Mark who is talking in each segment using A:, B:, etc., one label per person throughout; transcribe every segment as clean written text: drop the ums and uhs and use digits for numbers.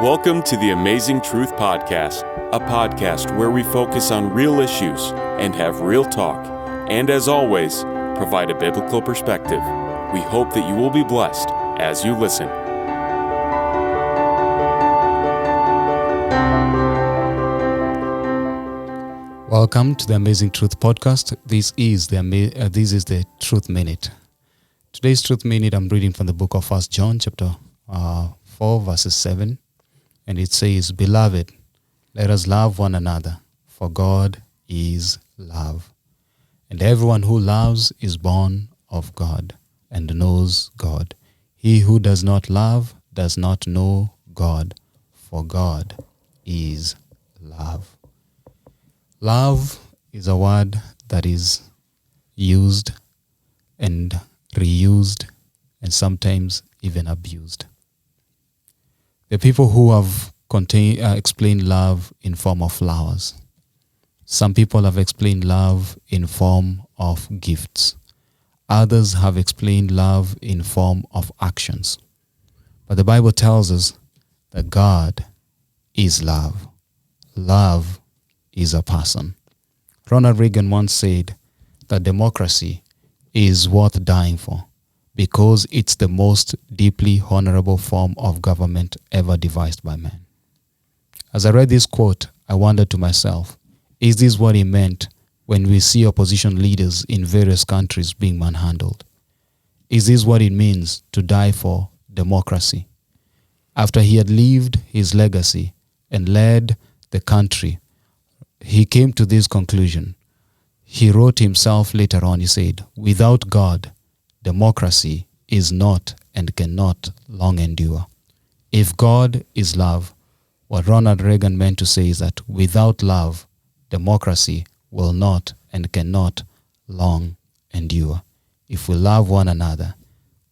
A: Welcome to the Amazing Truth Podcast, a podcast where we focus on real issues and have real talk, and as always, provide a biblical perspective. We hope that you will be blessed as you listen.
B: Welcome to the Amazing Truth Podcast. This is the Truth Minute. Today's Truth Minute, I'm reading from the book of 1 John, chapter 4, verses 7. And it says, "Beloved, let us love one another, for God is love. And everyone who loves is born of God and knows God. He who does not love does not know God, for God is love." Love is a word that is used and reused and sometimes even abused. The people who have explained love in form of flowers. Some people have explained love in form of gifts. Others have explained love in form of actions. But the Bible tells us that God is love. Love is a person. Ronald Reagan once said that democracy is worth dying for because it's the most deeply honorable form of government ever devised by man. As I read this quote, I wondered to myself, is this what he meant when we see opposition leaders in various countries being manhandled? Is this what it means to die for democracy? After he had lived his legacy and led the country, he came to this conclusion. He wrote himself later on, he said, "Without God, democracy is not and cannot long endure." If God is love, what Ronald Reagan meant to say is that without love, democracy will not and cannot long endure. If we love one another,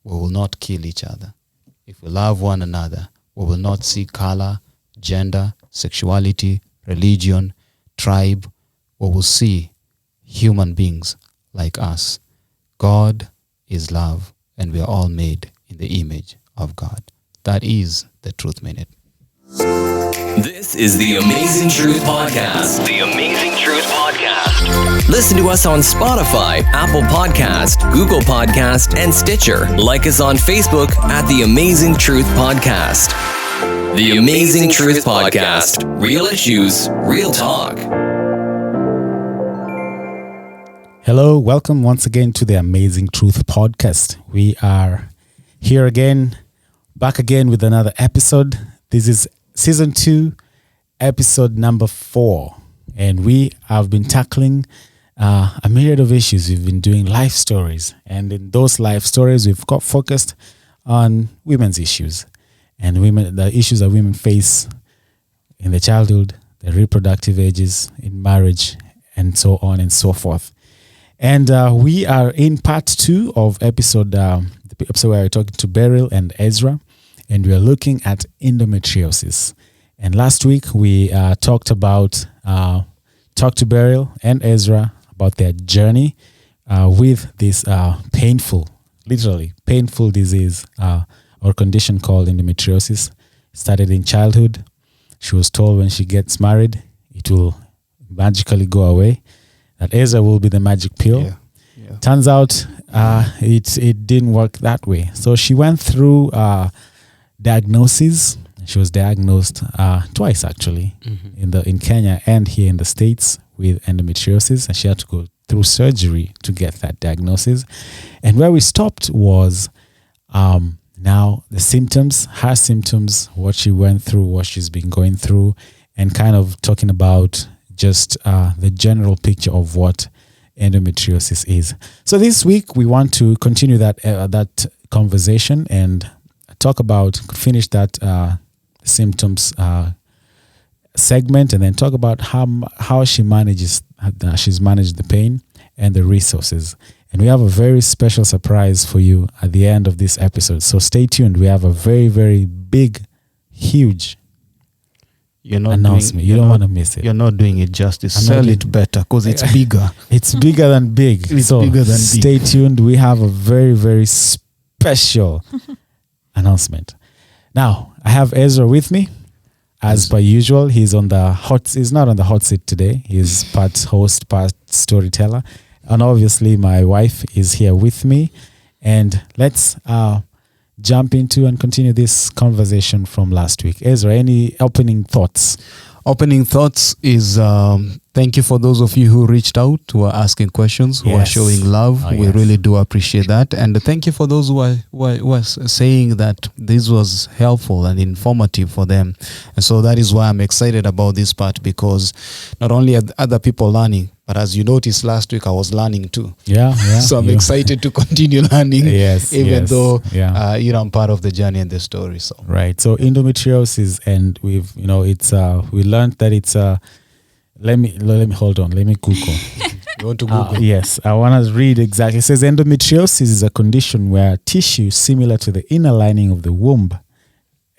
B: we will not kill each other. If we love one another, we will not see color, gender, sexuality, religion, tribe. We will see human beings like us. God is love, and we are all made in the image of God. That is the Truth Minute.
C: This is the Amazing Truth Podcast. The Amazing Truth Podcast. Listen to us on Spotify, Apple Podcast, Google Podcast, and Stitcher. Like us on Facebook at the Amazing Truth Podcast. The Amazing Truth Podcast. Real issues, real talk.
D: Hello, welcome once again to the Amazing Truth Podcast. We are here again, back again with another episode. This is Season 2, Episode number 4. And we have been tackling a myriad of issues. We've been doing life stories. And in those life stories, we've got focused on women's issues. And the issues that women face in the childhood, the reproductive ages, in marriage, and so on and so forth. And we are in part 2 of the episode where we're talking to Beryl and Ezra, and we are looking at endometriosis. And last week we talked to Beryl and Ezra about their journey with this literally painful disease or condition called endometriosis. Started in childhood. She was told when she gets married, it will magically go away. That Ezra will be the magic pill. Yeah. Turns out it didn't work that way. So she went through diagnosis. She was diagnosed twice actually, in Kenya and here in the States with endometriosis, and she had to go through surgery to get that diagnosis. And where we stopped was now the symptoms, her symptoms, what she went through, what she's been going through, and kind of talking about just the general picture of what endometriosis is. So this week we want to continue that conversation and finish that symptoms segment, and then talk about how she's managed the pain and the resources. And we have a very special surprise for you at the end of this episode. So stay tuned. We have a very, very big, huge announcement. You don't want to miss it.
B: You're not doing it justice. Sell it better because it's bigger.
D: It's bigger than big. Stay tuned. We have a very, very special announcement. Now, I have Ezra with me. As per usual, he's not on the hot seat today. He's part host, part storyteller. And obviously, my wife is here with me. And let's jump into and continue this conversation from last week. Ezra, any opening thoughts?
B: Opening thoughts is thank you for those of you who reached out, who are asking questions, who are showing love. We really do appreciate that. And thank you for those who are saying that this was helpful and informative for them. And so that is why I'm excited about this part, because not only are other people learning, but as you noticed last week, I was learning too.
D: Yeah.
B: So I'm excited to continue learning, even though I'm part of the journey and the story. So
D: right. So endometriosis, and we've we learned that it's let me hold on. Let me Google.
B: You want to Google?
D: Yes, I want to read exactly. It says endometriosis is a condition where tissue similar to the inner lining of the womb,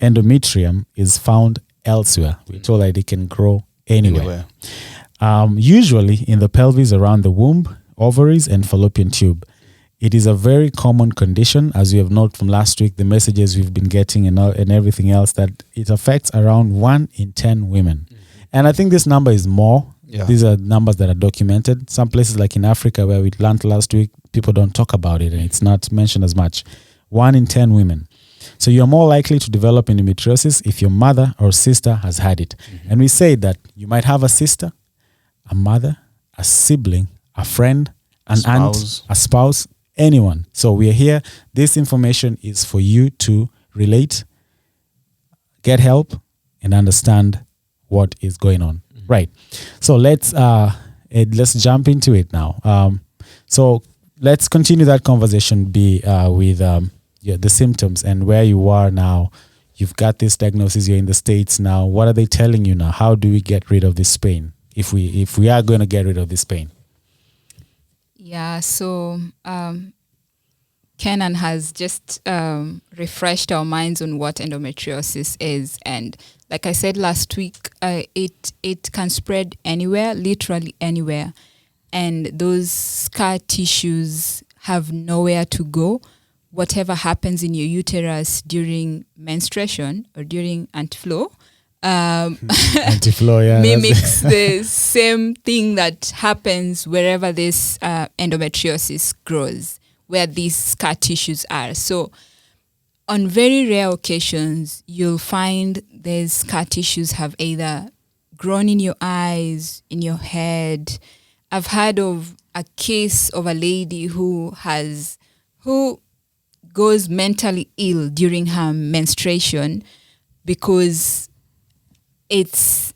D: endometrium, is found elsewhere. We're told that it can grow anywhere. Usually in the pelvis around the womb, ovaries, and fallopian tube. It is a very common condition, as we have noted from last week, the messages we've been getting and everything else, that it affects around 1 in 10 women. And I think this number is more. Yeah. These are numbers that are documented. Some places like in Africa, where we learned last week, people don't talk about it and it's not mentioned as much. 1 in 10 women. So you're more likely to develop endometriosis if your mother or sister has had it. Mm-hmm. And we say that you might have a sister, a mother, a sibling, a friend, an aunt, a spouse, anyone. So we are here. This information is for you to relate, get help, and understand what is going on. Mm-hmm. Right. So let's jump into it now. So let's continue that conversation with the symptoms and where you are now. You've got this diagnosis. You're in the States now. What are they telling you now? How do we get rid of this pain? If we are going to get rid of this pain?
E: Yeah, so Kenan has just refreshed our minds on what endometriosis is. And like I said last week, it can spread anywhere, literally anywhere. And those scar tissues have nowhere to go. Whatever happens in your uterus during menstruation or during antflow, mimics the same thing that happens wherever this endometriosis grows, where these scar tissues are. So on very rare occasions, you'll find these scar tissues have either grown in your eyes, in your head. I've heard of a case of a lady who goes mentally ill during her menstruation because it's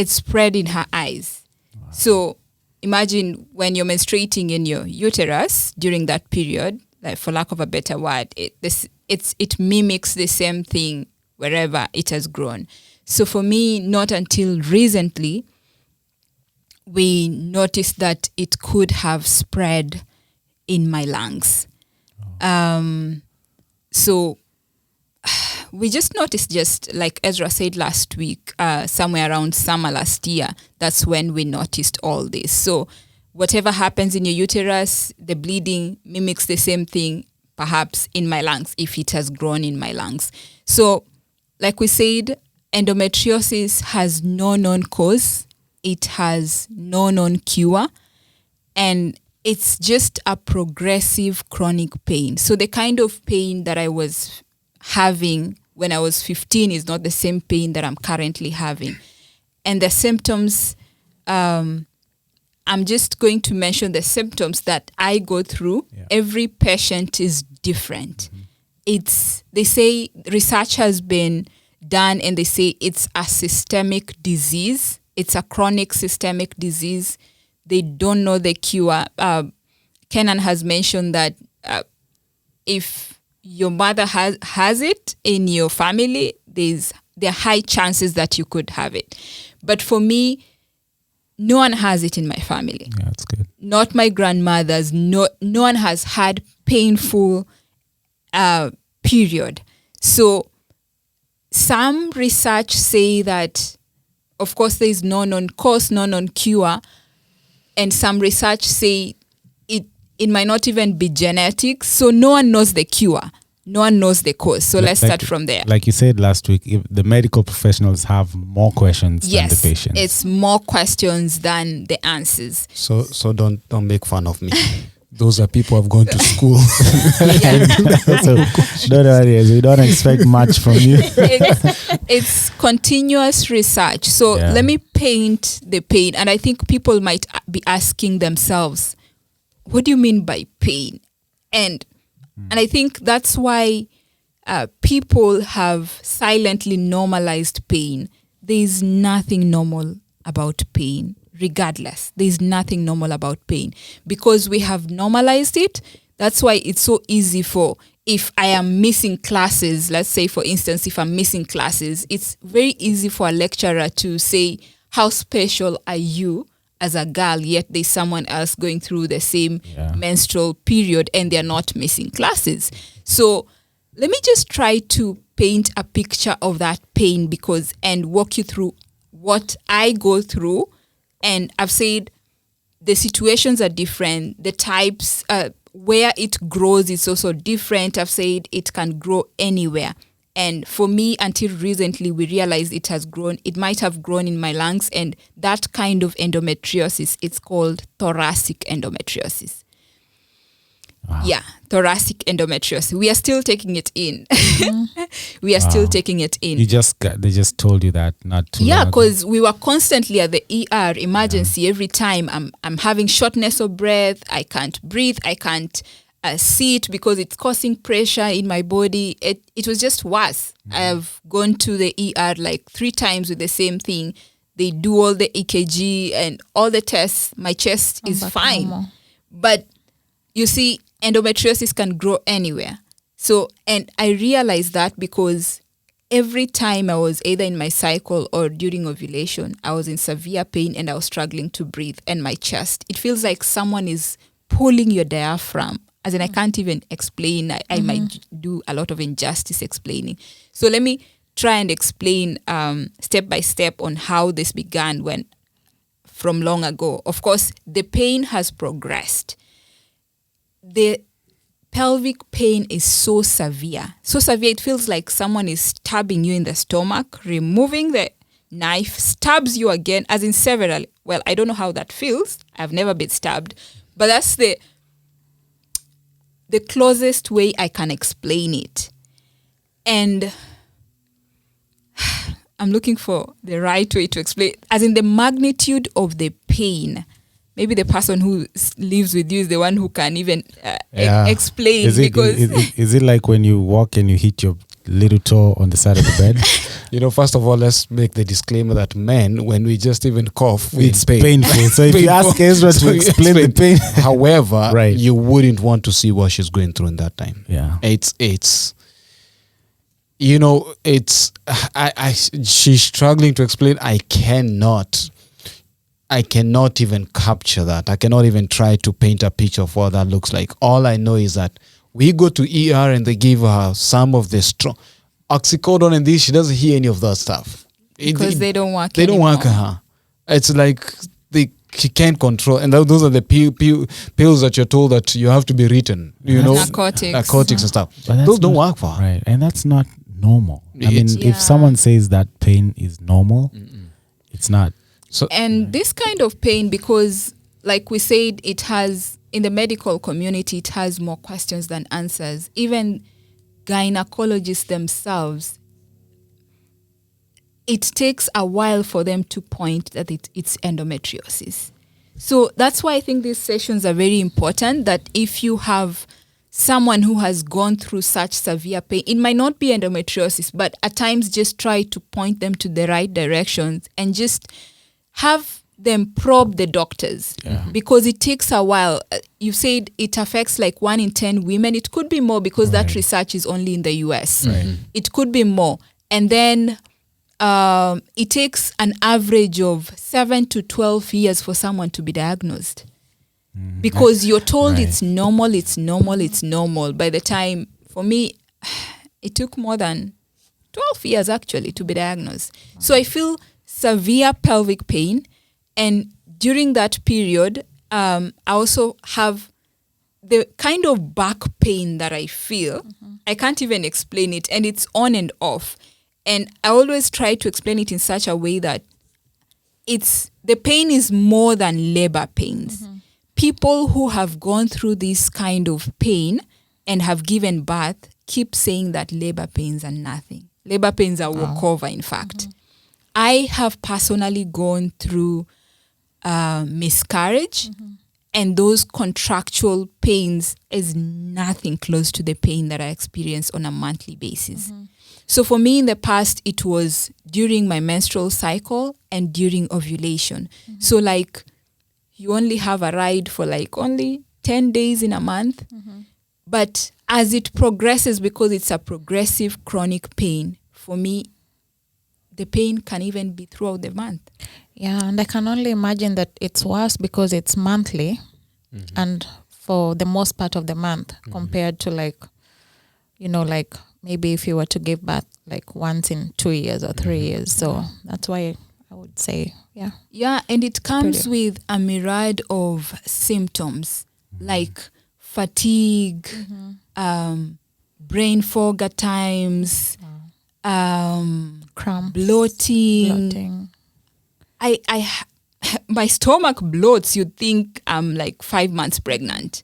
E: spread in her eyes. Wow. So imagine when you're menstruating in your uterus during that period, like for lack of a better word, it mimics the same thing wherever it has grown. So for me, not until recently, we noticed that it could have spread in my lungs. So we just noticed, just like Ezra said last week, somewhere around summer last year, that's when we noticed all this. So whatever happens in your uterus, the bleeding mimics the same thing, perhaps in my lungs, if it has grown in my lungs. So like we said, endometriosis has no known cause. It has no known cure. And it's just a progressive chronic pain. So the kind of pain that I was having when I was 15 is not the same pain that I'm currently having. And the symptoms, I'm just going to mention the symptoms that I go through. Yeah. Every patient is different. Mm-hmm. They say research has been done and they say it's a systemic disease. It's a chronic systemic disease. They don't know the cure. Kenan has mentioned that if your mother has it in your family, there are high chances that you could have it. But for me, no one has it in my family.
D: Yeah, that's good.
E: Not my grandmothers. No one has had painful period. So some research say that, of course, there is no known cause, no known cure. And some research say it might not even be genetic, so no one knows the cure. no one knows the cause. So let's start from there.
D: Like you said last week, if the medical professionals have more questions than the patients.
E: It's more questions than the answers.
B: So don't make fun of me. Those are people who have gone to school.
D: So don't worry, we don't expect much from you.
E: It's continuous research. So let me paint the pain. And I think people might be asking themselves, what do you mean by pain? And I think that's why people have silently normalized pain. There is nothing normal about pain. Regardless, there's nothing normal about pain because we have normalized it. That's why it's so easy for, if I am missing classes, let's say for instance, if I'm missing classes, it's very easy for a lecturer to say, how special are you as a girl, yet there's someone else going through the same menstrual period and they're not missing classes. So let me just try to paint a picture of that pain and walk you through what I go through. And I've said the situations are different. The types, where it grows is also different. I've said it can grow anywhere. And for me, until recently, we realized it has grown. It might have grown in my lungs. And that kind of endometriosis, it's called thoracic endometriosis. Wow. Yeah, thoracic endometriosis. We are still taking it in. We are still taking it in.
D: They just told you that not too long ago.
E: Because we were constantly at the ER emergency every time. I'm having shortness of breath. I can't breathe. I can't sit because it's causing pressure in my body. It was just worse. I've gone to the ER like 3 times with the same thing. They do all the EKG and all the tests. My chest is fine. Normal. But you see, endometriosis can grow anywhere. So, and I realized that because every time I was either in my cycle or during ovulation, I was in severe pain and I was struggling to breathe. And my chest, it feels like someone is pulling your diaphragm. As in, I can't even explain. I might do a lot of injustice explaining. So let me try and explain step by step on how this began from long ago. Of course, the pain has progressed. The pelvic pain is so severe it feels like someone is stabbing you in the stomach, removing the knife, stabs you again, as in several. Well, I don't know how that feels. I've never been stabbed, but that's the closest way I can explain it. And I'm looking for the right way to explain, as in the magnitude of the pain. Maybe the person who lives with you is the one who can even explain.
D: Is it like when you walk and you hit your little toe on the side of the bed?
B: First of all, let's make the disclaimer that men, when we just even cough,
D: it's painful. So if you ask Ezra to explain the pain,
B: however, you wouldn't want to see what she's going through in that time.
D: Yeah,
B: she's struggling to explain. I cannot even capture that. I cannot even try to paint a picture of what that looks like. All I know is that we go to ER and they give her some of the strong oxycodone and this. She doesn't hear any of that stuff.
E: Because they don't work.
B: They don't work her. It's like she can't control. And those are the pills that you're told that you have to be written. Narcotics and stuff. Those don't work for her.
D: Right. And that's not normal. I mean, if someone says that pain is normal, it's not.
E: And this kind of pain, because like we said, it has, in the medical community, it has more questions than answers. Even gynecologists themselves, it takes a while for them to point that it's endometriosis. So that's why I think these sessions are very important, that if you have someone who has gone through such severe pain, it might not be endometriosis, but at times just try to point them to the right directions and just have them probe the doctors, because it takes a while. You said it affects like 1 in 10 women. It could be more because that research is only in the US. It could be more. And then it takes an average of 7 to 12 years for someone to be diagnosed. Because you're told it's normal. By the time, for me, it took more than 12 years actually to be diagnosed. So I feel severe pelvic pain, and during that period I also have the kind of back pain that I feel, I can't even explain it, and it's on and off. And I always try to explain it in such a way that the pain is more than labor pains. People who have gone through this kind of pain and have given birth keep saying that labor pains are nothing. Labor pains are walkover, in fact. I have personally gone through miscarriage, and those contractual pains is nothing close to the pain that I experience on a monthly basis. So for me in the past, it was during my menstrual cycle and during ovulation. So like you only have a ride for like only 10 days in a month. But as it progresses, because it's a progressive chronic pain, for me, the pain can even be throughout the month.
F: Yeah, and I can only imagine that it's worse because it's monthly and for the most part of the month compared to like, you know, like maybe if you were to give birth like once in 2 years or 3 years. So that's why I would say, yeah.
E: Yeah, and it comes with a myriad of symptoms like fatigue, brain fog at times,
F: Cramps,
E: bloating. My stomach bloats. You'd think I'm like 5 months pregnant.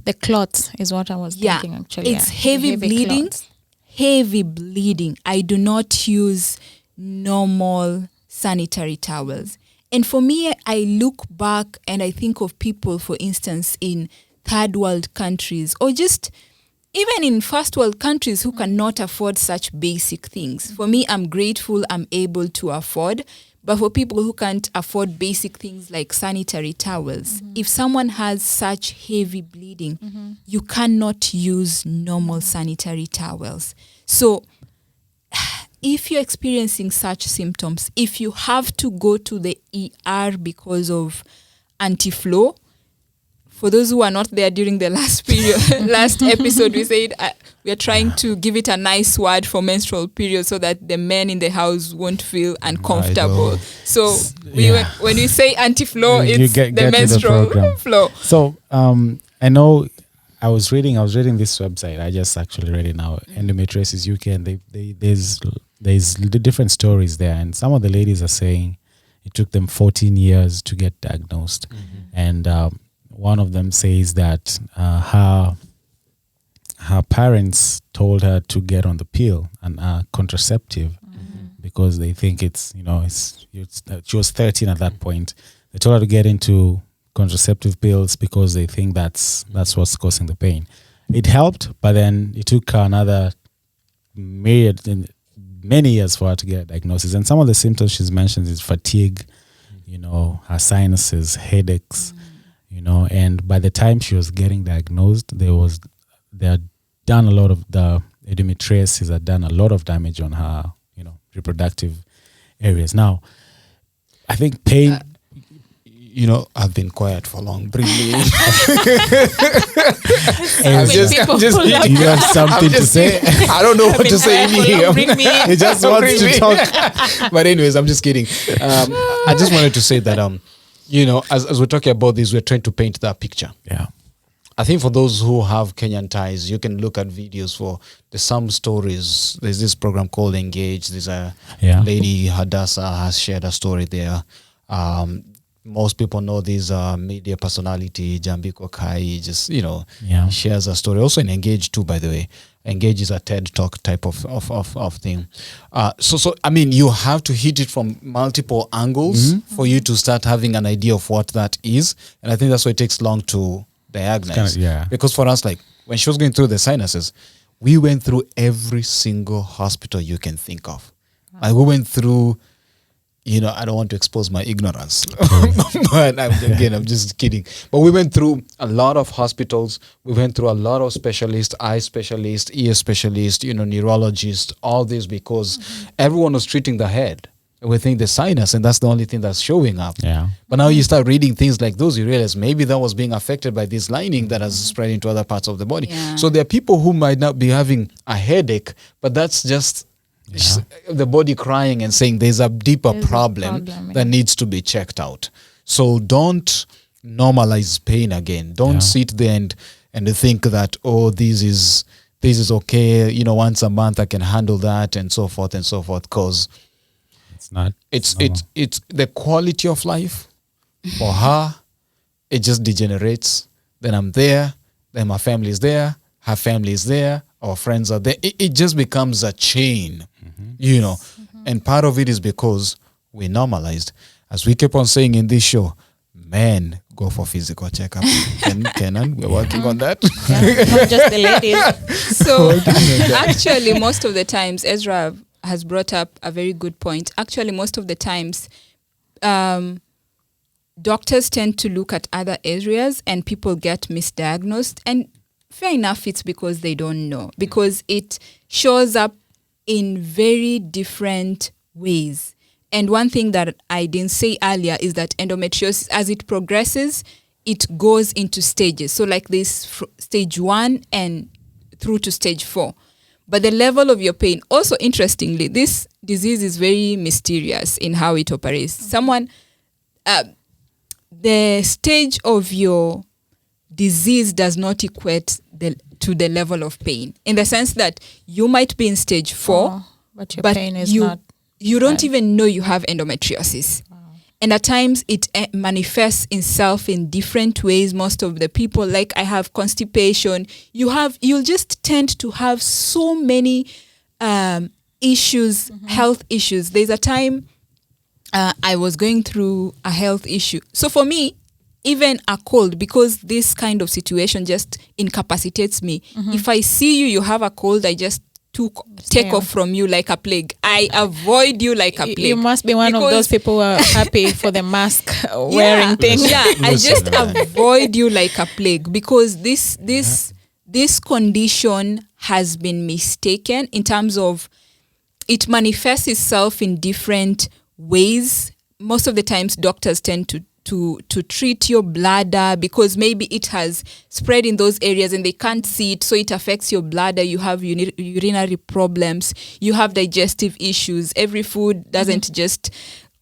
F: The clots is what I was thinking actually.
E: It's heavy bleeding.
F: Clots.
E: Heavy bleeding. I do not use normal sanitary towels. And for me, I look back and I think of people, for instance, in third world countries or just even in first world countries who cannot afford such basic things. For me, I'm grateful I'm able to afford. But for people who can't afford basic things like sanitary towels, if someone has such heavy bleeding, you cannot use normal sanitary towels. So if you're experiencing such symptoms, if you have to go to the ER because of anti-flow, for those who are not there during the last episode, we said we are trying to give it a nice word for menstrual period so that the men in the house won't feel uncomfortable.
B: Right.
E: So when we say anti-flow, it's the menstrual flow.
D: So I know I was reading this website. I just actually read it now. Endometriosis UK, and there's different stories there, and some of the ladies are saying it took them 14 years to get diagnosed, and one of them says that her parents told her to get on the pill and contraceptive because they think she was 13 at that point. They told her to get into contraceptive pills because they think that's what's causing the pain. It helped, but then it took her another many years for her to get a diagnosis. And some of the symptoms she's mentioned is fatigue, her sinuses, headaches, and by the time she was getting diagnosed, they had done a lot of the endometriosis had done a lot of damage on her, reproductive areas. Now, I think pain.
B: I've been quiet for long. Bring me in.
D: I'm just you have something to say?
B: I don't know what to say in here.
D: He just wants to talk.
B: But anyways, I'm just kidding. I just wanted to say that, as we're talking about this, we're trying to paint that picture.
D: Yeah.
B: I think for those who have Kenyan ties, you can look at videos there's some stories. There's this program called Engage. There's a lady, Hadassah, has shared a story there. Most people know this media personality, Jambiko Kai, shares a story. Also in Engage too, by the way. Engage is a TED Talk type of thing. So I mean, you have to hit it from multiple angles for you to start having an idea of what that is. And I think that's why it takes long to diagnose. Because for us, like when she was going through the sinuses, we went through every single hospital you can think of. Like we went through, I don't want to expose my ignorance, but I'm just kidding. But we went through a lot of hospitals. We went through a lot of specialists, eye specialists, ear specialists, neurologists, all this because everyone was treating the head. We think the sinus, and that's the only thing that's showing up.
D: Yeah.
B: But now you start reading things like those, you realize maybe that was being affected by this lining that has spread into other parts of the body.
E: Yeah.
B: So there are people who might not be having a headache, but that's just the body crying and saying there's a deeper problem that needs to be checked out. So don't normalize pain again. Don't sit there and they think that, oh, this is okay, you know, once a month I can handle that, and so forth, because
D: It's not.
B: it's
D: normal.
B: it's the quality of life for her, it just degenerates. Then I'm there, then my family is there, her family is there, our friends are there. It just becomes a chain, you know. And part of it is because we normalized, as we keep on saying in this show, men go for physical checkup. Kenan, we're working on that.
F: Yeah, not just the ladies.
E: So actually, most of the times, Ezra has brought up a very good point. Actually, most of the times, doctors tend to look at other areas and people get misdiagnosed. And fair enough, it's because they don't know. Because it shows up in very different ways. And one thing that I didn't say earlier is that endometriosis, as it progresses, it goes into stages. So like this, stage 1 and through to stage 4. But the level of your pain, also interestingly, this disease is very mysterious in how it operates. The stage of your disease does not equate to the level of pain, in the sense that you might be in stage 4,
F: but your pain is not.
E: You don't even know you have endometriosis. And at times it manifests itself in different ways. Most of the people, like I have constipation, you'll just tend to have so many issues, health issues. There's a time I was going through a health issue. So for me, even a cold, because this kind of situation just incapacitates me. If I see you have a cold, I just take off from you like a plague. I avoid you like a plague.
F: You must be one of those people who are happy for the mask wearing thing.
E: Yeah, I just avoid you like a plague, because this condition has been mistaken in terms of it manifests itself in different ways. Most of the times doctors tend to treat your bladder because maybe it has spread in those areas and they can't see it, so it affects your bladder. You have urinary problems, you have digestive issues, every food doesn't just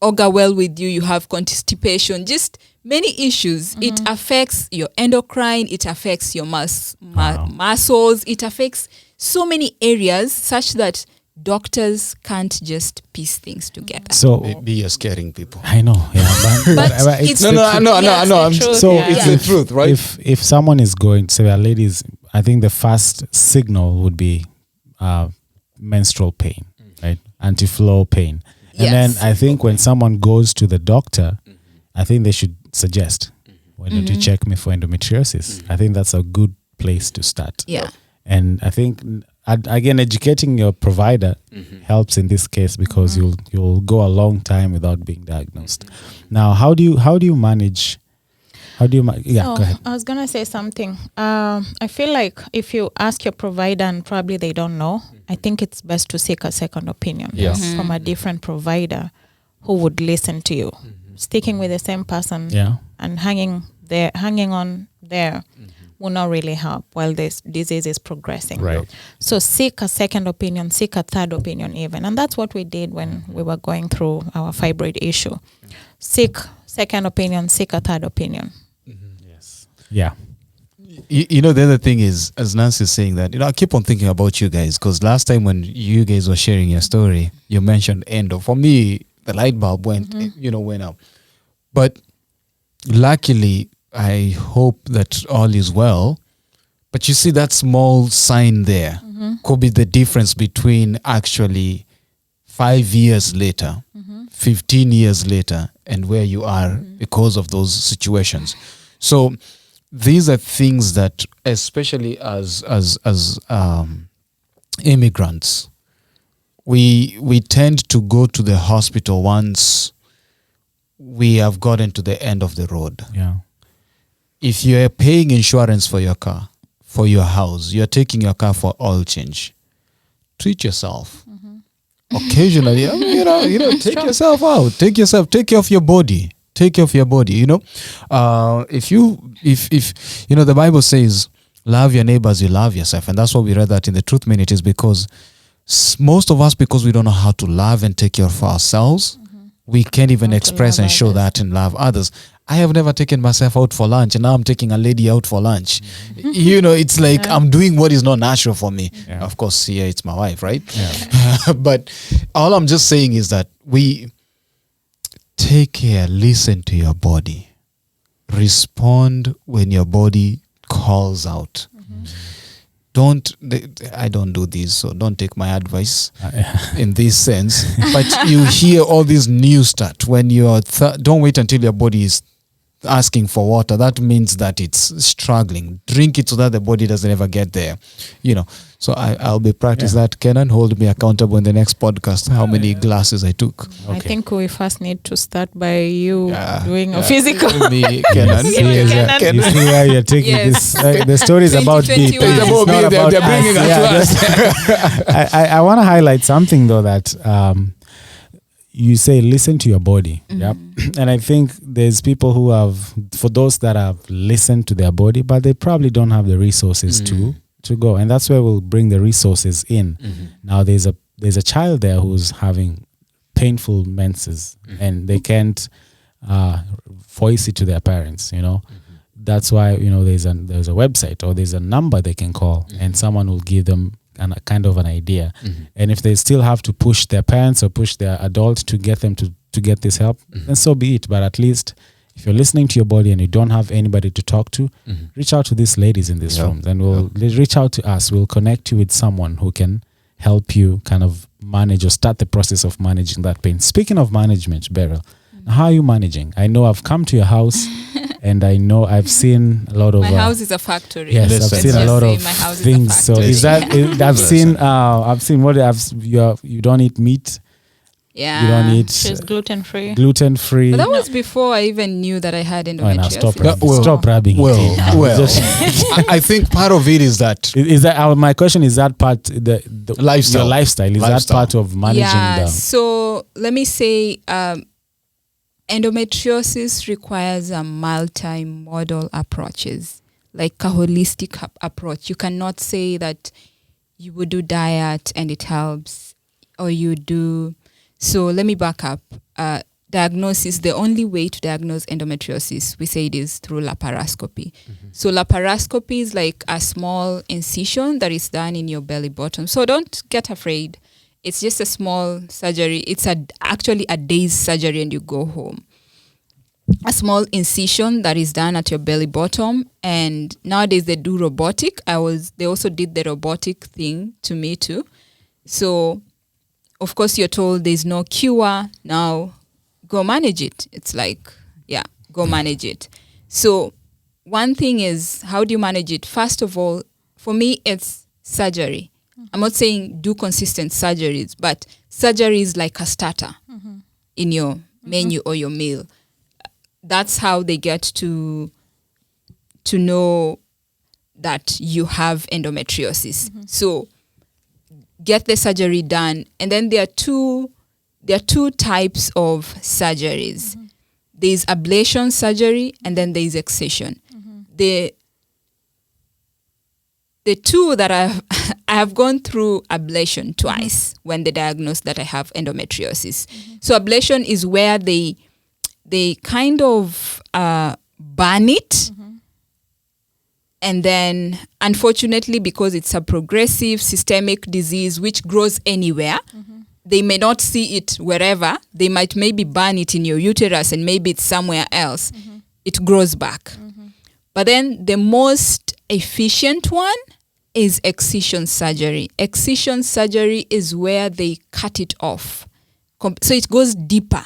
E: augur well with you, you have constipation, just many issues. It affects your endocrine, it affects your muscles, it affects so many areas such that doctors can't just piece things together.
D: So
B: You're scaring people.
D: I know, yeah, but
E: it's
D: the truth.
F: So
B: It's the truth, right?
D: If someone is going, say, ladies, I think the first signal would be menstrual pain, right? Anti-flow pain. And then I think when someone goes to the doctor, I think they should suggest, why don't you check me for endometriosis? I think that's a good place to start.
E: Yeah.
D: And I think, again, educating your provider helps in this case, because you'll go a long time without being diagnosed. Now, how do you manage? Go ahead.
F: I was gonna say something. I feel like if you ask your provider and probably they don't know, I think it's best to seek a second opinion from a different provider who would listen to you. Sticking with the same person and hanging on there will not really help while this disease is progressing.
D: Right.
F: So seek a second opinion, seek a third opinion even. And that's what we did when we were going through our fibroid issue. Seek second opinion, seek a third opinion.
D: Yes. Yeah.
B: You know, the other thing is, as Nancy is saying that, I keep on thinking about you guys, because last time when you guys were sharing your story, you mentioned endo. For me, the light bulb went up. But luckily, I hope that all is well. But you see, that small sign there could be the difference between actually 5 years later, 15 years later, and where you are because of those situations. So these are things that, especially as immigrants, we tend to go to the hospital once we have gotten to the end of the road.
D: Yeah.
B: If you're paying insurance for your car, for your house, you're taking your car for oil change, treat yourself. Occasionally, take yourself out. Take care of your body. Take care of your body. If the Bible says, love your neighbors, you love yourself. And that's what we read that in the Truth Minute, is because most of us, because we don't know how to love and take care of ourselves, we can't even express and show that and love others. I have never taken myself out for lunch, and now I'm taking a lady out for lunch. It's like I'm doing what is not natural for me.
D: Yeah.
B: Of course, yeah, it's my wife, right?
D: Yeah.
B: But all I'm just saying is that we take care, listen to your body, respond when your body calls out. I don't do this, so don't take my advice in this sense. But you hear all this new stuff when you're don't wait until your body is asking for water. That means that it's struggling. Drink it so that the body doesn't ever get there. So I'll be practice that. Kenan, hold me accountable in the next podcast how many glasses I took.
F: I think we first need to start by you doing a physical.
B: Me, Kenan.
D: You see why you're taking this. The story is about me.
E: 2021.
B: It's about me. They're bringing it to us.
D: I want to highlight something though that you say listen to your body. Yep. And I think there's people who for those that have listened to their body, but they probably don't have the resources to go. And that's where we'll bring the resources in. Now there's a child there who's having painful menses and they can't voice it to their parents, That's why, there's a website or there's a number they can call and someone will give them a kind of an idea. And if they still have to push their parents or push their adults to get them to get this help, then so be it. But at least if you're listening to your body and you don't have anybody to talk to, reach out to these ladies in this room. Then we'll reach out to us. We'll connect you with someone who can help you kind of manage or start the process of managing that pain. Speaking of management, Beryl, how are you managing? I know I've come to your house and I know I've seen a lot of...
E: My house is a factory.
D: Yes,
B: Let's
D: I've seen a lot of things. So is that... I've seen what you don't eat meat.
E: Yeah.
D: You don't eat...
F: She's gluten-free.
D: Gluten-free.
E: But that was before I even knew that I had endometriosis.
D: Stop rubbing.
B: I think part of it is that...
D: Is that my question? Is that part the
B: lifestyle?
D: Your lifestyle is that part of managing the...
E: So let me say, endometriosis requires a multi-modal approaches, like a holistic approach. You cannot say that you would do diet and it helps, or you do... So let me back up. Diagnosis, the only way to diagnose endometriosis, we say it is through laparoscopy. So laparoscopy is like a small incision that is done in your belly button. So don't get afraid. It's just a small surgery. It's actually a day's surgery and you go home. A small incision that is done at your belly bottom. And nowadays they do robotic. They also did the robotic thing to me too. So of course you're told there's no cure. Now go manage it. It's like, go manage it. So one thing is, how do you manage it? First of all, for me, it's surgery. I'm not saying do consistent surgeries, but surgery is like a starter in your menu or your meal. That's how they get to know that you have endometriosis. So get the surgery done. And then there are two types of surgeries. There's ablation surgery and then there's excision. The two that I have gone through ablation twice when they diagnosed that I have endometriosis. So ablation is where they kind of burn it. And then, unfortunately, because it's a progressive systemic disease which grows anywhere, they may not see it wherever. They might maybe burn it in your uterus and maybe it's somewhere else. It grows back. But then the most efficient one is excision surgery. Excision surgery is where they cut it off. So it goes deeper.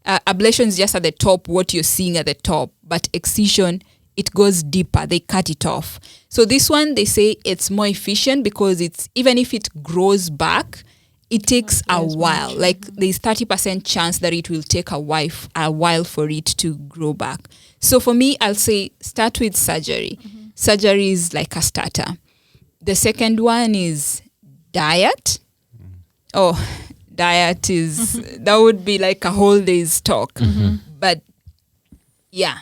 E: Ablation is just at the top, what you're seeing at the top. But excision, it goes deeper. They cut it off. So this one, they say it's more efficient because it's even if it grows back, it takes a while. Like there's 30% chance that it will take a while for it to grow back. So for me, I'll say start with surgery. Surgery is like a starter. The second one is diet. Oh, diet is, that would be like a whole day's talk. But yeah.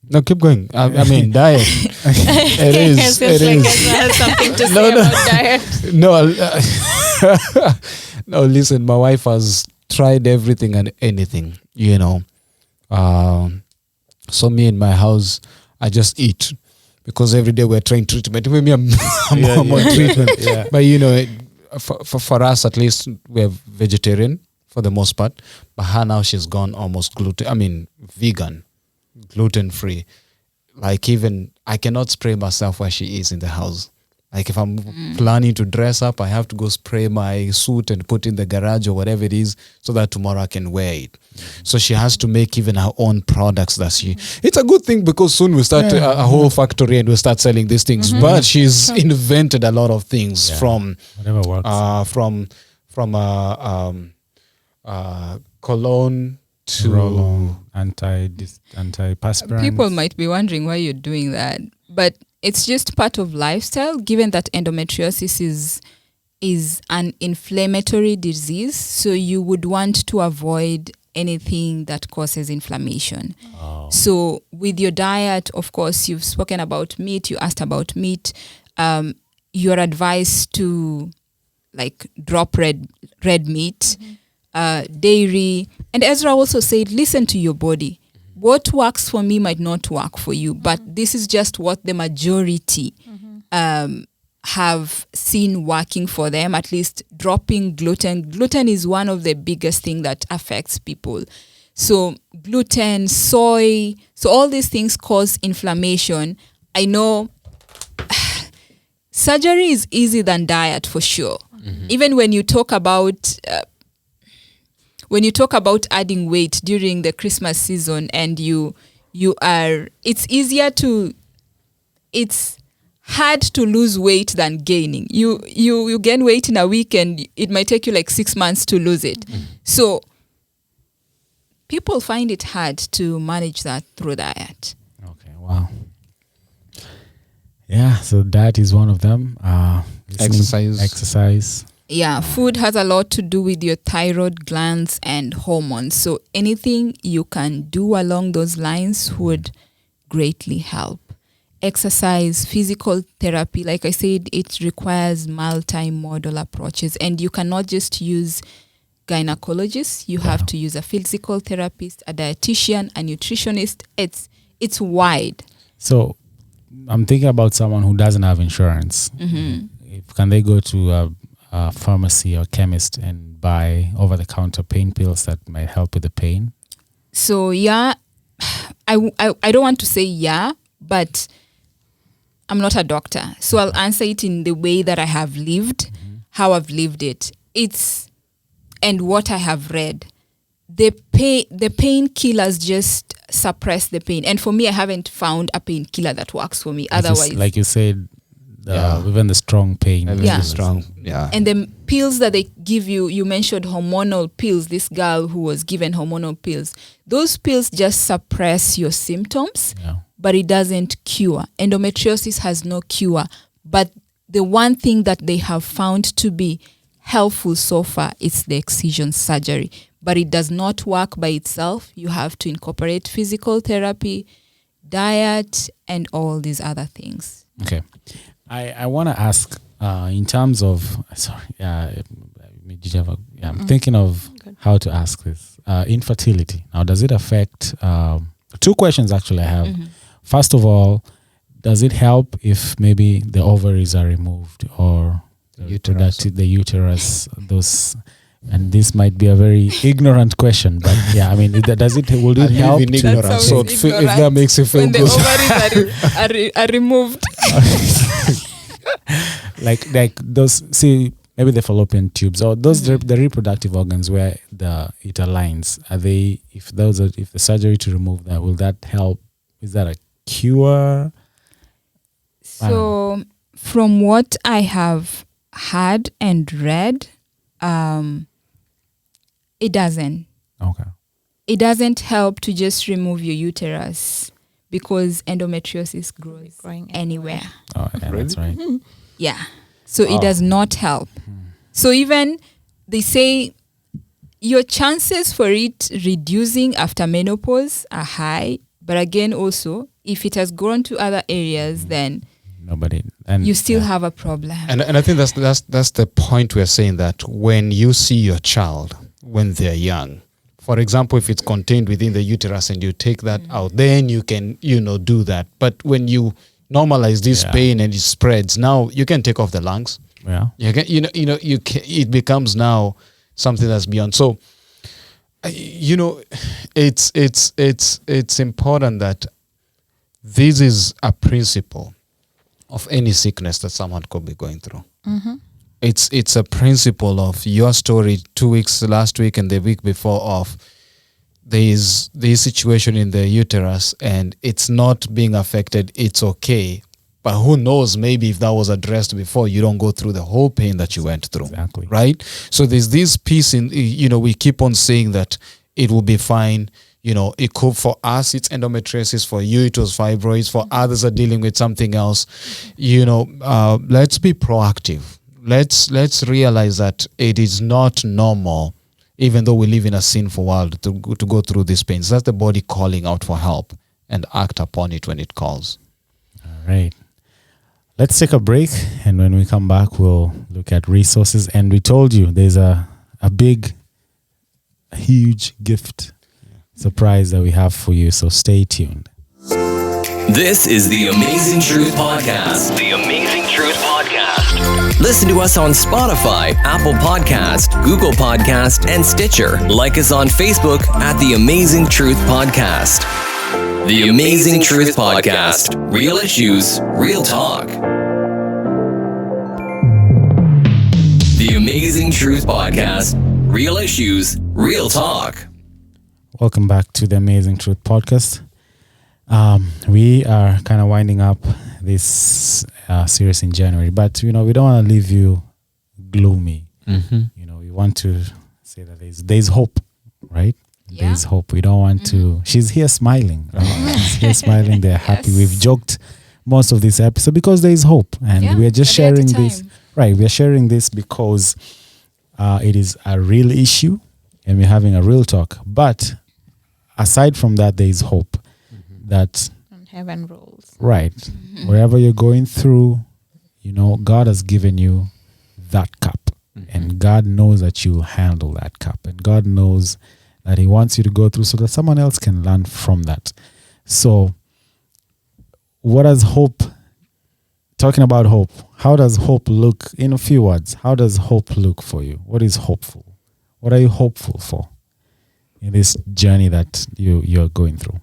B: No, keep going. I mean, diet. It is. It is.
F: Has something to say about diet.
B: No, listen, my wife has tried everything and anything, So me in my house, I just eat because every day we're trying treatment. Maybe I'm on treatment.
D: Yeah.
B: But you know, for us at least, we're vegetarian for the most part. But her now, she's gone almost vegan, gluten free. Like even I cannot spray myself while she is in the house. Like if I'm planning to dress up, I have to go spray my suit and put in the garage or whatever it is so that tomorrow I can wear it. So she has to make even her own products that it's a good thing because soon we start a whole factory and we start selling these things. But she's invented a lot of things from
D: whatever works.
B: from cologne to
D: roll-on, antiperspirant.
E: People might be wondering why you're doing that, but it's just part of lifestyle, given that endometriosis is an inflammatory disease. So you would want to avoid anything that causes inflammation.
D: Oh.
E: So with your diet, of course, you've spoken about meat, you asked about meat. You're advised to like drop red meat, dairy. And Ezra also said, listen to your body. What works for me might not work for you, but this is just what the majority have seen working for them, at least dropping gluten. Gluten is one of the biggest things that affects people. So gluten, soy, so all these things cause inflammation. I know surgery is easier than diet for sure. Even when you talk about adding weight during the Christmas season and it's hard to lose weight than gaining. You gain weight in a week and it might take you like 6 months to lose it. So people find it hard to manage that through diet.
D: Okay, wow. Yeah, so that is one of them. Exercise.
E: Yeah, food has a lot to do with your thyroid glands and hormones. So anything you can do along those lines would greatly help. Exercise, physical therapy, like I said, it requires multimodal approaches. And you cannot just use gynecologists. You have to use a physical therapist, a dietitian, a nutritionist. It's wide.
D: So I'm thinking about someone who doesn't have insurance. Can they go to a pharmacy or chemist and buy over-the-counter pain pills that might help with the pain?
E: So I don't want to say but I'm not a doctor, so I'll answer it in the way that I have lived, how I've lived it. And what I have read. The painkillers just suppress the pain, and for me, I haven't found a painkiller that works for me. Otherwise,
D: like you said. Even the strong pain.
B: Strong.
E: And the pills that they give you, you mentioned hormonal pills, this girl who was given hormonal pills. Those pills just suppress your symptoms, but it doesn't cure. Endometriosis has no cure. But the one thing that they have found to be helpful so far is the excision surgery. But it does not work by itself. You have to incorporate physical therapy, diet, and all these other things.
D: Okay. I want to ask in terms of I'm thinking of how to ask this. Infertility. Now, does it affect? Two questions actually I have. First of all, does it help if maybe the ovaries are removed or the uterus? Those, and this might be a very ignorant question, but does it? Will it help?
B: Ignorant. So if that makes you feel
E: when
B: good.
E: The ovaries are removed.
D: like those, see, maybe the fallopian tubes or those the reproductive organs where it aligns. Are they? If the surgery to remove that, will that help? Is that a cure?
E: So, from what I have heard and read, it doesn't.
D: Okay.
E: It doesn't help to just remove your uterus because endometriosis grows anywhere.
D: Oh, yeah, that's right.
E: Yeah. So it does not help. So even they say your chances for it reducing after menopause are high. But again, also, if it has grown to other areas, then you still have a problem.
B: And I think that's the point we're saying, that when you see your child when they're young, For example, if it's contained within the uterus and you take that out, then you can, do that. But when you normalize this pain and it spreads, now you can take off the lungs.
D: Yeah.
B: You can, it becomes now something that's beyond. So, it's important that this is a principle of any sickness that someone could be going through.
F: Mm-hmm.
B: It's a principle of your story 2 weeks last week and the week before of there's this situation in the uterus and it's not being affected. It's okay. But who knows, maybe if that was addressed before, you don't go through the whole pain that you went through.
D: Exactly.
B: Right? So there's this piece in, we keep on saying that it will be fine. It could, for us, it's endometriosis. For you, it was fibroids. For others are dealing with something else. Let's be proactive. Let's realize that it is not normal, even though we live in a sinful world, to go through these pains. That's the body calling out for help and act upon it when it calls.
D: All right. Let's take a break, and when we come back, we'll look at resources. And we told you there's a huge gift surprise that we have for you, so stay tuned.
C: This is the Amazing Truth Podcast. The Amazing Truth Podcast. Listen to us on Spotify, Apple Podcast, Google Podcast, and Stitcher. Like us on Facebook at the Amazing Truth Podcast. The Amazing Truth Podcast. Real issues, real talk. The Amazing Truth Podcast. Real issues, real talk.
D: Welcome back to the Amazing Truth Podcast. We are kind of winding up this series in January, but we don't want to leave you gloomy.
B: Mm-hmm.
D: We want to say that there's hope, right?
E: Yeah.
D: There's hope. We don't want to. She's here smiling. Right? She's here smiling. They're happy. We've joked most of this episode because there is hope, and we're just sharing this. Right, we're sharing this because it is a real issue, and we're having a real talk. But aside from that, there is hope that
F: And heaven rules.
D: right, wherever you're going through, God has given you that cup, and God knows that you'll handle that cup, and God knows that He wants you to go through so that someone else can learn from that. So, what does hope? Talking about hope, how does hope look? In a few words, how does hope look for you? What is hopeful? What are you hopeful for in this journey that you're going through?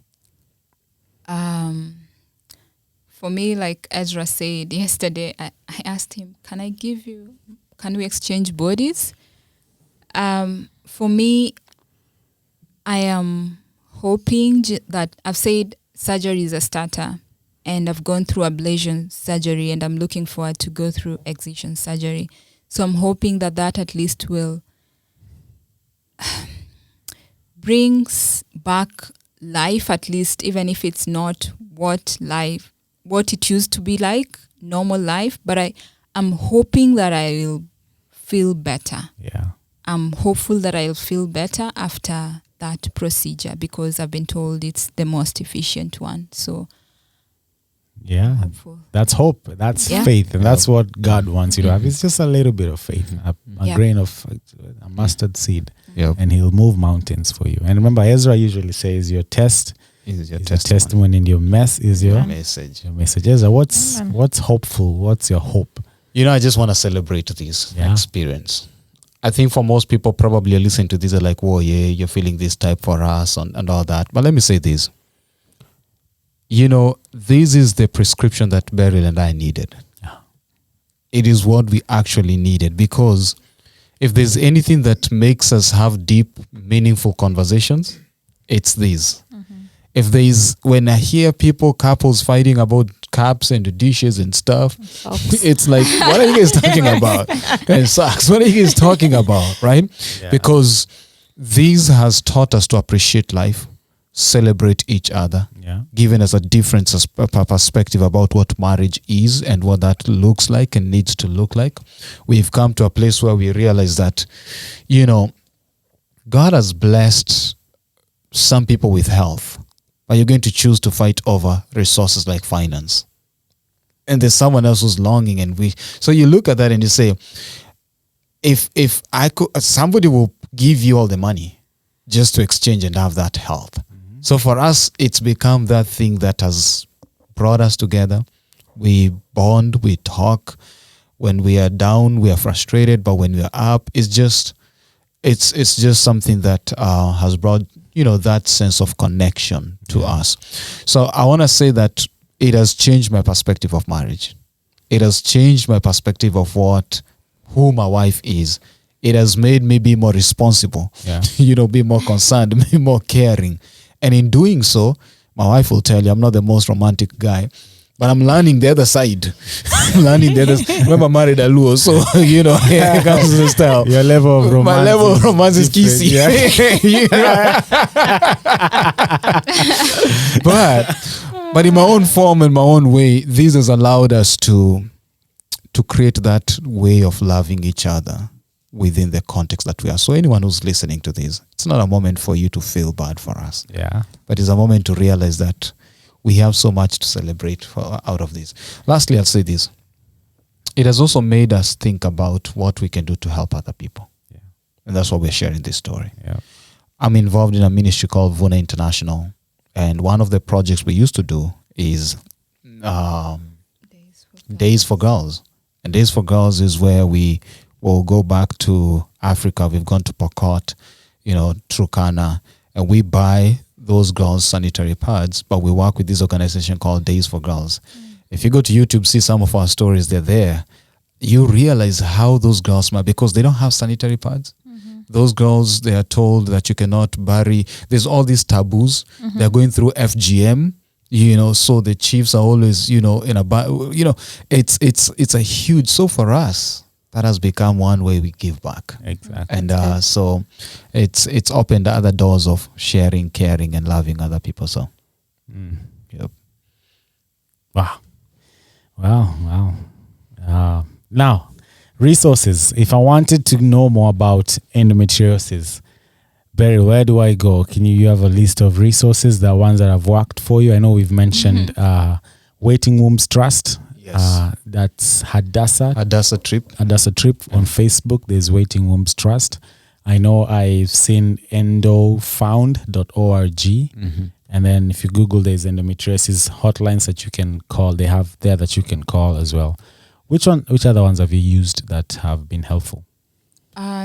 E: For me, like Ezra said yesterday, I asked him, can we exchange bodies? For me, I am hoping that I've said surgery is a starter, and I've gone through ablation surgery, and I'm looking forward to go through excision surgery. So I'm hoping that at least will brings back life, at least, even if it's not what it used to be like, normal life. But I'm hoping that I will feel better.
D: Yeah.
E: I'm hopeful that I'll feel better after that procedure, because I've been told it's the most efficient one. So
D: yeah,
E: hopeful.
D: That's hope. That's faith, and that's what God wants you to have. It's just a little bit of faith, a grain of a mustard seed, and He'll move mountains for you. And remember, Ezra usually says, "Your test is your testimony, and your mess is your
B: message."
D: Your message, Ezra. What's hopeful? What's your hope?
B: I just want to celebrate this experience. I think for most people, probably listening to this, are like, "Whoa, yeah, you're feeling this type for us," and all that. But let me say this. This is the prescription that Beryl and I needed.
D: Yeah.
B: It is what we actually needed, because if there's anything that makes us have deep, meaningful conversations, it's this. If when I hear couples fighting about cups and dishes and stuff, it's like, what are you guys talking about? And socks, what are you guys talking about, right? Yeah. Because this has taught us to appreciate life, celebrate each other, giving us a different perspective about what marriage is and what that looks like and needs to look like. We've come to a place where we realize that, God has blessed some people with health, but you're going to choose to fight over resources like finance. And there's someone else who's longing, so you look at that and you say, if I could, somebody will give you all the money, just to exchange and have that health. So for us, it's become that thing that has brought us together. We bond, we talk. When we are down, we are frustrated, but when we are up, it's just something that has brought, that sense of connection to us. So I want to say that it has changed my perspective of marriage. It has changed my perspective of who my wife is. It has made me be more responsible, be more concerned, be more caring. And in doing so, my wife will tell you, I'm not the most romantic guy, but I'm learning the other side. Remember, I married a Luo, so, here comes the style.
D: Your level of romance.
B: My level of romance is kissy. But in my own form and my own way, this has allowed us to create that way of loving each other within the context that we are. So anyone who's listening to this, it's not a moment for you to feel bad for us.
D: Yeah.
B: But it's a moment to realize that we have so much to celebrate out of this. Lastly, I'll say this. It has also made us think about what we can do to help other people.
D: Yeah.
B: And that's why we're sharing this story.
D: Yeah.
B: I'm involved in a ministry called Vuna International. And one of the projects we used to do is Days for Girls. And Days for Girls is where we will go back to Africa. We've gone to Pokot, Turkana, and we buy those girls sanitary pads, but we work with this organization called Days for Girls. If you go to YouTube, see some of our stories, they're there. You realize how those girls might, because they don't have sanitary pads. Those girls, they are told that you cannot bury. There's all these taboos. They're going through FGM, so the chiefs are always, in a, it's a huge, so for us, that has become one way we give back.
D: Exactly.
B: And so it's opened other doors of sharing, caring, and loving other people. So, yep.
D: Wow. Now, resources. If I wanted to know more about endometriosis, Beryl, where do I go? You have a list of resources, the ones that have worked for you? I know we've mentioned Waiting Wombs Trust.
B: Yes.
D: That's Hadassah Trip on Facebook. There's Waiting Wombs Trust. I know I've seen endofound.org. And then if you Google, there's endometriosis hotlines that you can call. They have there that you can call as well. Which other ones have you used that have been helpful?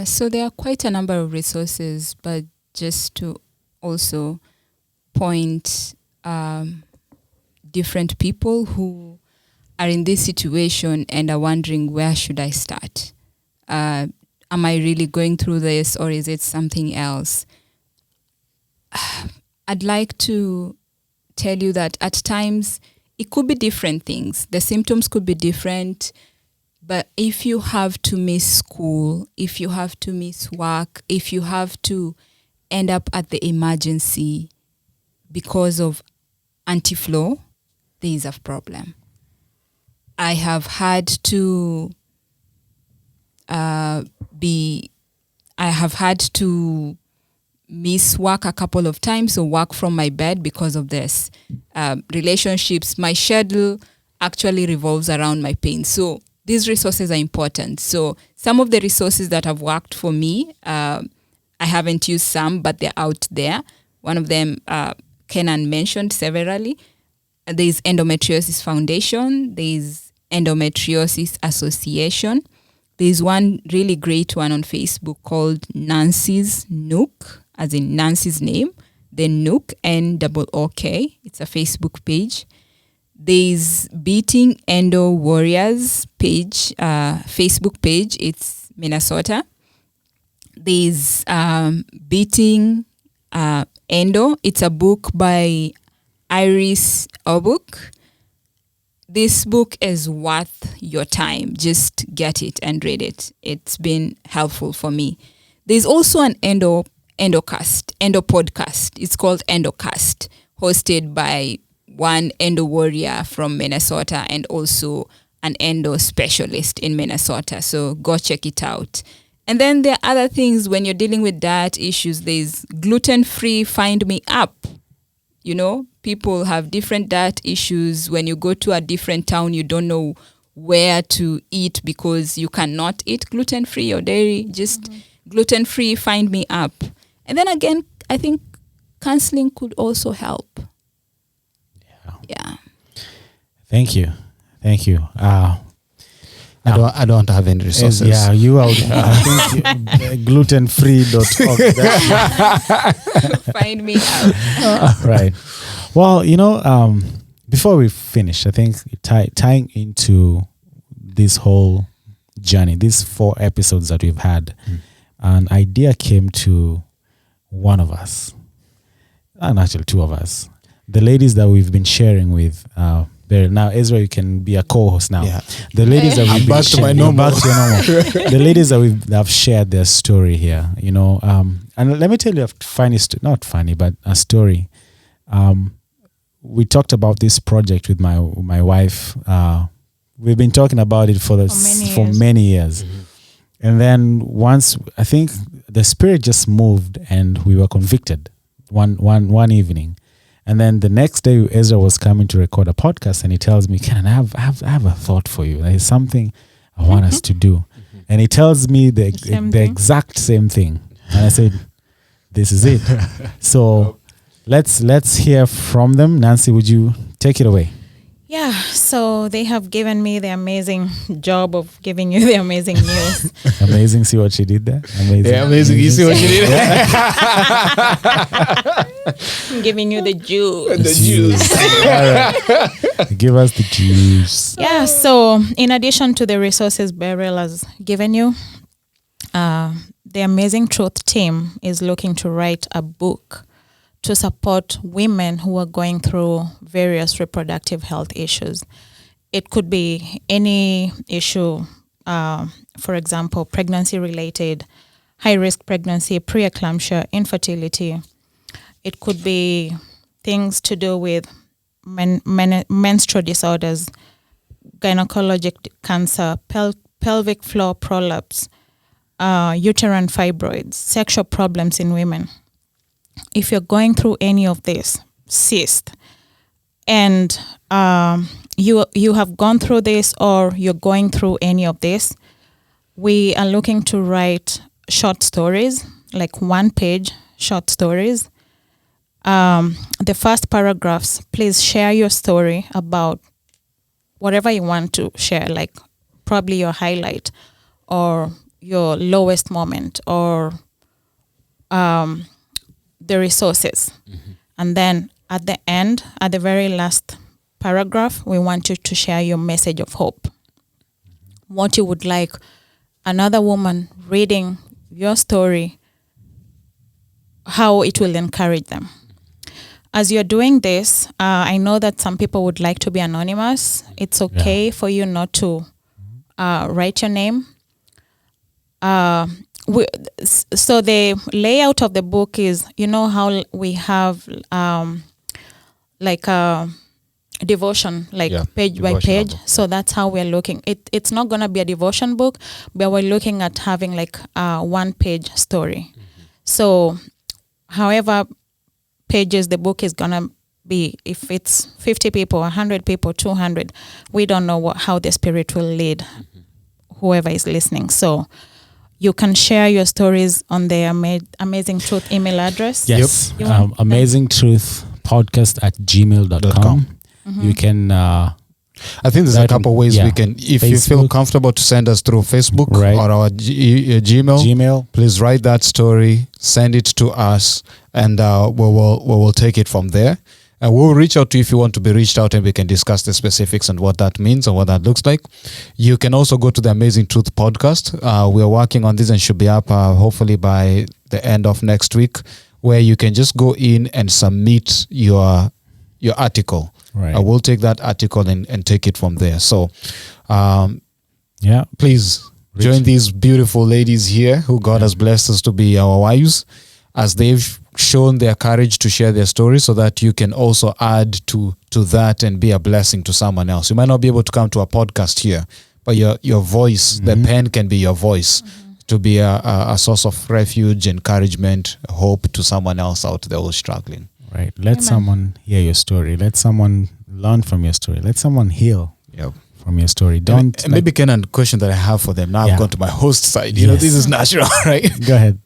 E: So there are quite a number of resources, but just to also point different people who are in this situation and are wondering, where should I start? Am I really going through this, or is it something else? I'd like to tell you that at times it could be different things. The symptoms could be different, but if you have to miss school, if you have to miss work, if you have to end up at the emergency because of anti-flow, there is a problem. I have had to miss work a couple of times, or work from my bed because of this. Relationships, my schedule actually revolves around my pain. So these resources are important. So some of the resources that have worked for me, I haven't used some, but they're out there. One of them, Kenan mentioned severally. There's Endometriosis Foundation. There's Endometriosis Association. There's one really great one on Facebook called Nancy's Nook, as in Nancy's name, then Nook, NOOK. It's a Facebook page. There's Beating Endo Warriors page, Facebook page. It's Minnesota. There's Beating Endo. It's a book by Iris Obuk. This book is worth your time. Just get it and read it. It's been helpful for me. There's also an endo podcast. It's called Endocast, hosted by one endo warrior from Minnesota and also an endo specialist in Minnesota. So go check it out. And then there are other things when you're dealing with diet issues. There's gluten-free Find Me Up. People have different diet issues. When you go to a different town, you don't know where to eat because you cannot eat gluten-free or dairy. Just gluten-free Find Me Up. And then again, I think counseling could also help. Yeah.
D: Thank you.
B: I don't have any resources.
D: Yeah, you are. I think glutenfree.org.
E: Find me out.
D: Right. Well, before we finish, I think tying into this whole journey, these 4 episodes that we've had, an idea came to one of us, and actually 2 of us, the ladies that we've been sharing with. Now, Ezra, you can be a co-host now. Yeah. The ladies that we've
B: back to my normal.
D: The ladies that have shared their story here, and let me tell you not funny, but a story. We talked about this project with my wife. We've been talking about it for many years. Mm-hmm. And then once, I think the Spirit just moved and we were convicted one evening. And then the next day, Ezra was coming to record a podcast, and he tells me, "Ken, I have a thought for you. There's something I want us to do." And he tells me the exact same thing. And I said, "This is it." So let's hear from them. Nancy, would you take it away?
F: Yeah, so they have given me the amazing job of giving you the amazing news.
D: Amazing, see what she did there? Amazing.
B: Yeah, amazing. You see what she did there?
F: I'm giving you the juice.
B: The juice.
D: All right. Give us the juice.
F: Yeah, so in addition to the resources Beryl has given you, the Amazing Truth team is looking to write a book to support women who are going through various reproductive health issues. It could be any issue, for example, pregnancy-related, high-risk pregnancy, preeclampsia, infertility. It could be things to do with menstrual disorders, gynecologic cancer, pelvic floor prolapse, uterine fibroids, sexual problems in women. If you're going through any of this, cyst, and you have gone through this or you're going through any of this, we are looking to write short stories, like 1-page short stories. The first paragraphs, please share your story about whatever you want to share, like probably your highlight or your lowest moment or the resources. Mm-hmm. And then at the end, at the very last paragraph, we want you to share your message of hope. Mm-hmm. What you would like another woman reading your story, how it will encourage them. As you're doing this, I know that some people would like to be anonymous. It's okay for you not to write your name. So the layout of the book is, how we have like a devotion, like page by page. So that's how we're looking. It's not going to be a devotion book, but we're looking at having like a 1-page story. Mm-hmm. So however pages the book is going to be, if it's 50 people, 100 people, 200, we don't know how the Spirit will lead whoever is listening. So you can share your stories on the Amazing Truth email address.
D: Yes, amazingtruthpodcast@gmail.com. Mm-hmm. You can...
B: I think there's a couple ways we can... If Facebook, you feel comfortable to send us through Facebook or our Gmail, please write that story, send it to us, and we will take it from there. And we'll reach out to you if you want to be reached out, and we can discuss the specifics and what that means and what that looks like. You can also go to the Amazing Truth podcast. We're working on this and should be up hopefully by the end of next week, where you can just go in and submit your article. Right. We'll take that article and take it from there. So, please join these beautiful ladies here who God has blessed us to be our wives, as they've shown their courage to share their story, so that you can also add to that and be a blessing to someone else. You might not be able to come to a podcast here, but your voice, the pen can be your voice to be a source of refuge, encouragement, hope to someone else out there who's struggling.
D: Right. Let someone hear your story. Let someone learn from your story. Let someone heal from your story. Don't...
B: And maybe, Ken, a question that I have for them. Now I've gone to my host side. This is natural, right?
D: Go ahead.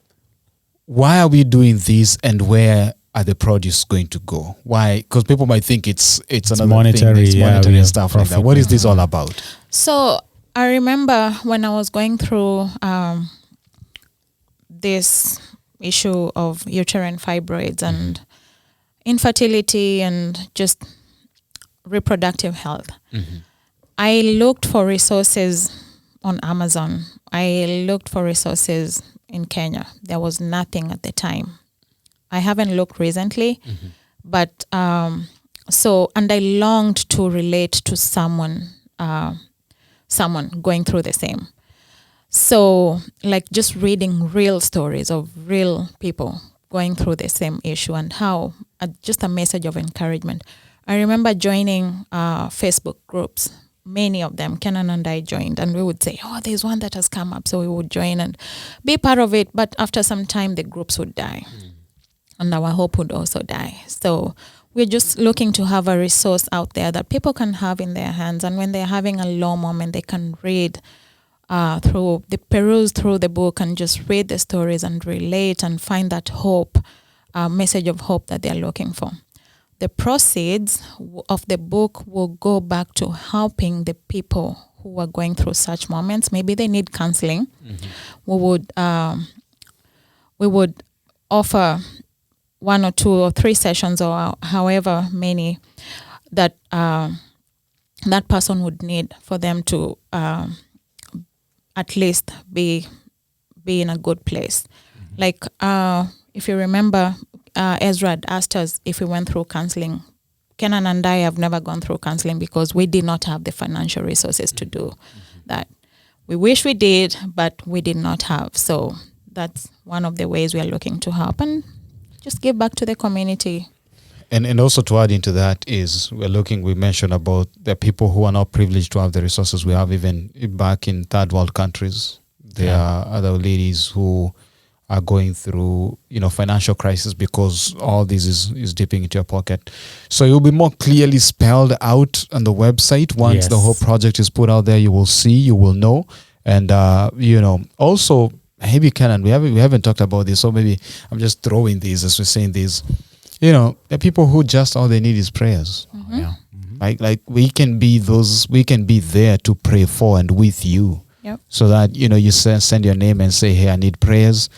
B: why are we doing this, and where are the produce going to go? Why? Because people might think it's another
D: monetary,
B: thing, it's monetary and stuff like that.
D: profit.
B: What is this all about?
F: So I remember when I was going through this issue of uterine fibroids and infertility and just reproductive health. I looked for resources on Amazon. I looked for resources in Kenya. There was nothing at the time. I haven't looked recently, but and I longed to relate to someone going through the same. So like just reading real stories of real people going through the same issue and how just a message of encouragement. I remember joining Facebook groups, many of them, Kenan and I joined, and we would say, oh, there's one that has come up. So we would join and be part of it. But after some time, the groups would die and our hope would also die. So we're just looking to have a resource out there that people can have in their hands. And when they're having a low moment, they can read peruse through the book and just read the stories and relate and find that hope, message of hope that they're looking for. The proceeds of the book will go back to helping the people who are going through such moments. Maybe they need counseling. We would offer 1 or 2 or 3 sessions or however many that that person would need for them to at least be in a good place. Like if you remember, Ezra had asked us if we went through counseling. Kenan and I have never gone through counseling because we did not have the financial resources to do that. We wish we did, but we did not have. So that's one of the ways we are looking to help and just give back to the community.
B: And also to add into that is we mentioned about the people who are not privileged to have the resources we have even back in third world countries. There are other ladies who are going through, financial crisis because all this is dipping into your pocket. So it will be more clearly spelled out on the website. Once the whole project is put out there, you will see, you will know. And, also, maybe Kenan, we haven't talked about this, so maybe I'm just throwing these as we're saying these. There are people who just all they need is prayers. Like we can be there to pray for and with you. So that, you send your name and say, hey, I need prayers.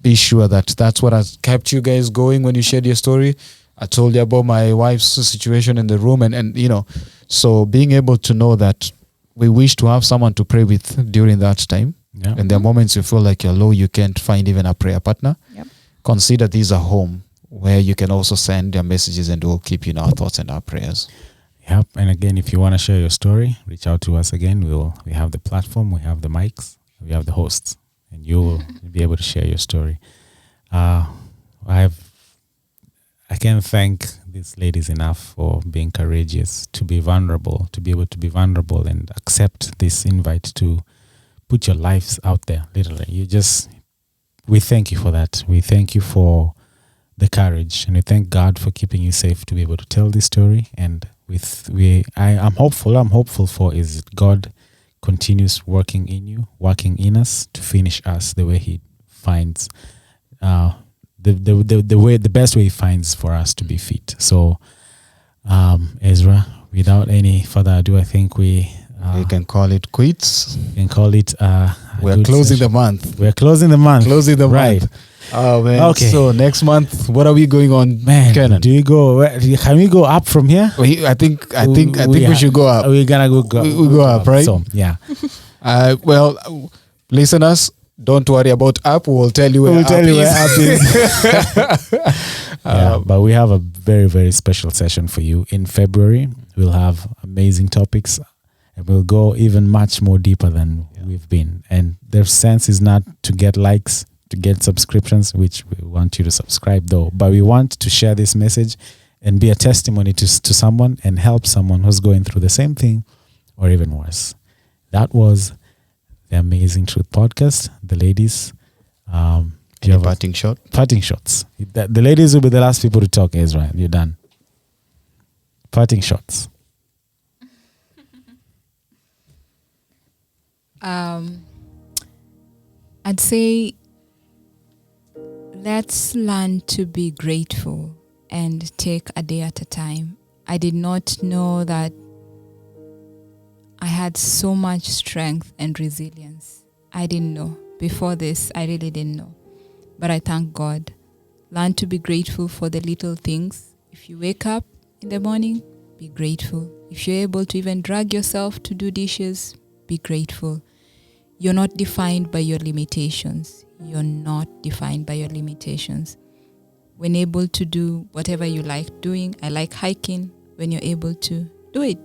B: Be sure that's what has kept you guys going when you shared your story. I told you about my wife's situation in the room and so being able to know that we wish to have someone to pray with during that time. And there are moments you feel like you're low, you can't find even a prayer partner. Consider these a home where you can also send your messages and we'll keep you in our thoughts and our prayers.
D: Yep. And again, if you want to share your story, reach out to us again. We have the platform, we have the mics, we have the hosts, and you will be able to share your story. I can't thank these ladies enough for being courageous, to be vulnerable, to be able to be vulnerable and accept this invite to put your lives out there, literally. We thank you for that. We thank you for the courage, and we thank God for keeping you safe to be able to tell this story. And I'm hopeful for is God continues working in you, working in us to finish us the way He finds the best way He finds for us to be fit. So, Ezra, without any further ado, I think we
B: can call it quits.
D: We can call it.
B: We're closing the month.
D: Closing the month.
B: Oh man!
D: Okay.
B: So next month, what are we going on,
D: man?
B: Kenan?
D: Can we go up from here?
B: I think we should go up.
D: We're gonna go.
B: We go up, right?
D: So yeah.
B: Well, listeners, don't worry about up. We'll tell you where up is.
D: But we have a very, very special session for you in February. We'll have amazing topics, and we'll go even much more deeper than we've been. And their sense is not to get likes, to get subscriptions, which we want you to subscribe though, but we want to share this message and be a testimony to someone and help someone who's going through the same thing or even worse. That was the Amazing Truth Podcast. The ladies, do you have
B: parting shot?
D: Parting shots. The ladies will be the last people to talk, Ezra. You're done. Parting shots.
E: I'd say Let's learn to be grateful and take a day at a time. I did not know that I had so much strength and resilience. I didn't know. Before this, I really didn't know. But I thank God. Learn to be grateful for the little things. If you wake up in the morning, be grateful. If you're able to even drag yourself to do dishes, be grateful. You're not defined by your limitations. You're not defined by your limitations. When able to do whatever you like doing, I like hiking. When you're able to, do it.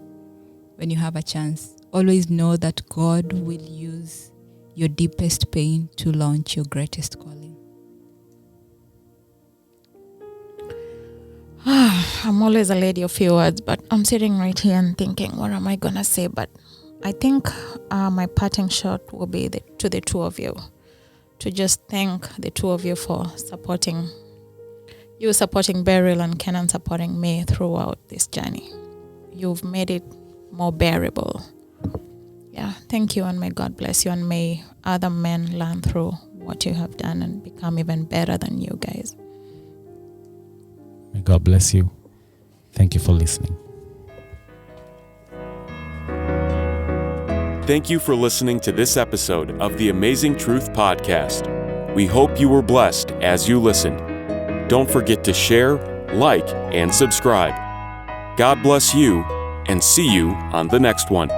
E: When you have a chance, always know that God will use your deepest pain to launch your greatest calling.
F: I'm always a lady of few words, but I'm sitting right here and thinking, what am I going to say? But I think my parting shot will be to the two of you, to just thank the two of you for supporting Beryl and Kenan supporting me throughout this journey. You've made it more bearable. Yeah, thank you, and may God bless you, and may other men learn through what you have done and become even better than you guys.
D: May God bless you. Thank you for listening.
A: Thank you for listening to this episode of the Amazing Truth Podcast. We hope you were blessed as you listened. Don't forget to share, like, and subscribe. God bless you, and see you on the next one.